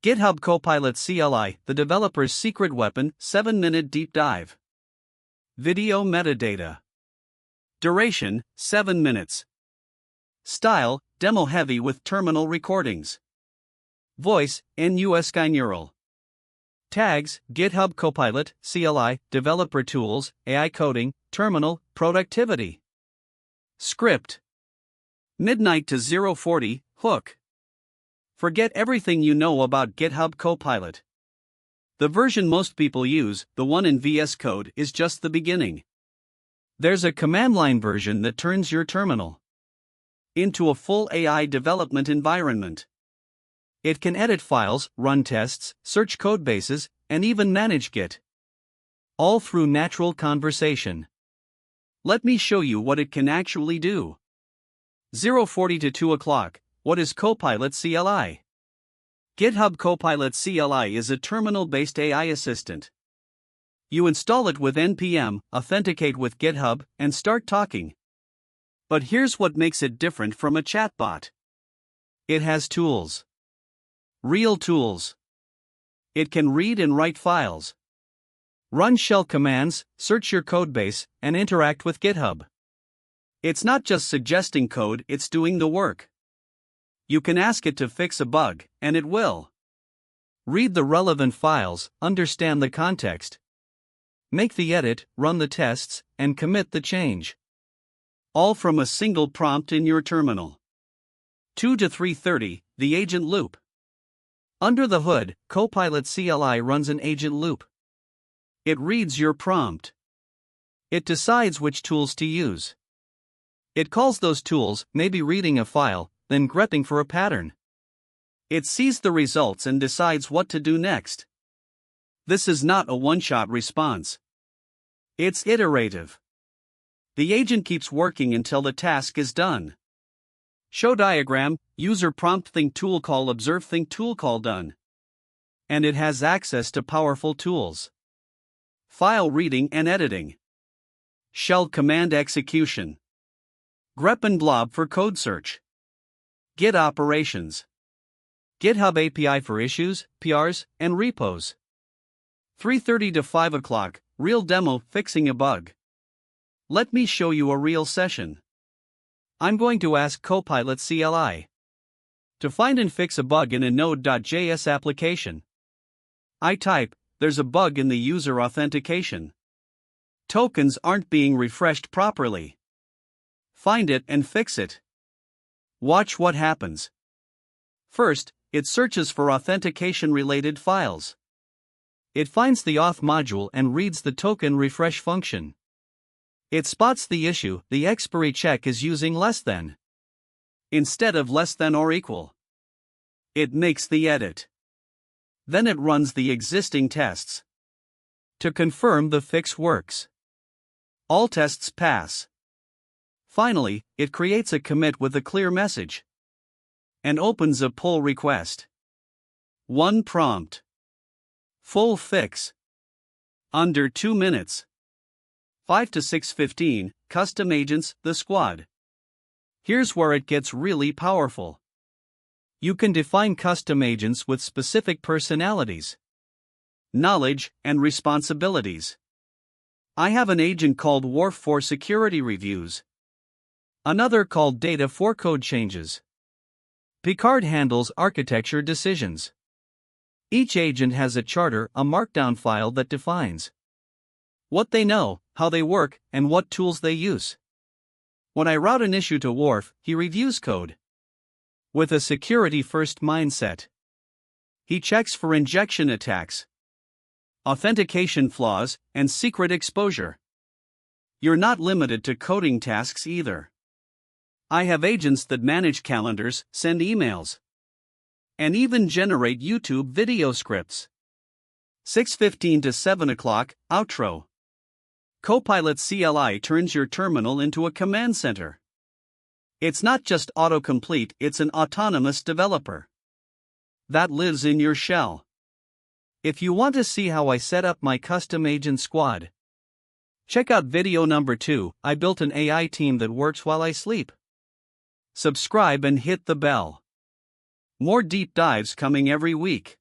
GitHub Copilot CLI, the developer's secret weapon, 7-minute deep dive. Video metadata. Duration, 7 minutes. Style, demo heavy with terminal recordings. Voice, NUSKyneural. Tags, GitHub Copilot, CLI, developer tools, AI coding, terminal, productivity. Script. Midnight to 0:40, hook. Forget everything you know about GitHub Copilot. The version most people use, the one in VS Code, is just the beginning. There's a command line version that turns your terminal into a full AI development environment. It can edit files, run tests, search codebases, and even manage Git. All through natural conversation. Let me show you what it can actually do. 0:40 to 2 o'clock, what is Copilot CLI? GitHub Copilot CLI is a terminal-based AI assistant. You install it with npm, authenticate with GitHub, and start talking. But here's what makes it different from a chatbot. It has tools. Real tools. It can read and write files, run shell commands, search your codebase, and interact with GitHub. It's not just suggesting code, it's doing the work. You can ask it to fix a bug, and it will. Read the relevant files, understand the context, make the edit, run the tests, and commit the change. All from a single prompt in your terminal. 2 to 3:30, the agent loop. Under the hood, Copilot CLI runs an agent loop. It reads your prompt. It decides which tools to use. It calls those tools, maybe reading a file, then grepping for a pattern. It sees the results and decides what to do next. This is not a one-shot response. It's iterative. The agent keeps working until the task is done. Show diagram, user prompt think tool call observe think tool call done. And it has access to powerful tools. File reading and editing. Shell command execution. grep and blob for code search. Git operations. GitHub API for issues, PRs, and repos. 3:30 to 5 o'clock, real demo fixing a bug. Let me show you a real session. I'm going to ask Copilot CLI to find and fix a bug in a Node.js application. I type, there's a bug in the user authentication. Tokens aren't being refreshed properly. Find it and fix it. Watch what happens. First, it searches for authentication-related files. It finds the auth module and reads the token refresh function. It spots the issue, the expiry check is using less than instead of less than or equal. It makes the edit. Then it runs the existing tests to confirm the fix works. All tests pass. Finally, it creates a commit with a clear message and opens a pull request. One prompt. Full fix. Under 2 minutes. 5 to 6:15, custom agents, the squad. Here's where it gets really powerful. You can define custom agents with specific personalities, knowledge, and responsibilities. I have an agent called Wharf for security reviews. Another called Data for code changes. Picard handles architecture decisions. Each agent has a charter, a markdown file that defines what they know, how they work, and what tools they use. When I route an issue to Wharf, he reviews code with a security-first mindset. He checks for injection attacks, authentication flaws, and secret exposure. You're not limited to coding tasks either. I have agents that manage calendars, send emails, and even generate YouTube video scripts. 6:15 to 7 o'clock, outro. Copilot CLI turns your terminal into a command center. It's not just autocomplete, it's an autonomous developer that lives in your shell. If you want to see how I set up my custom agent squad, check out video number 2. I built an AI team that works while I sleep. Subscribe and hit the bell. More deep dives coming every week.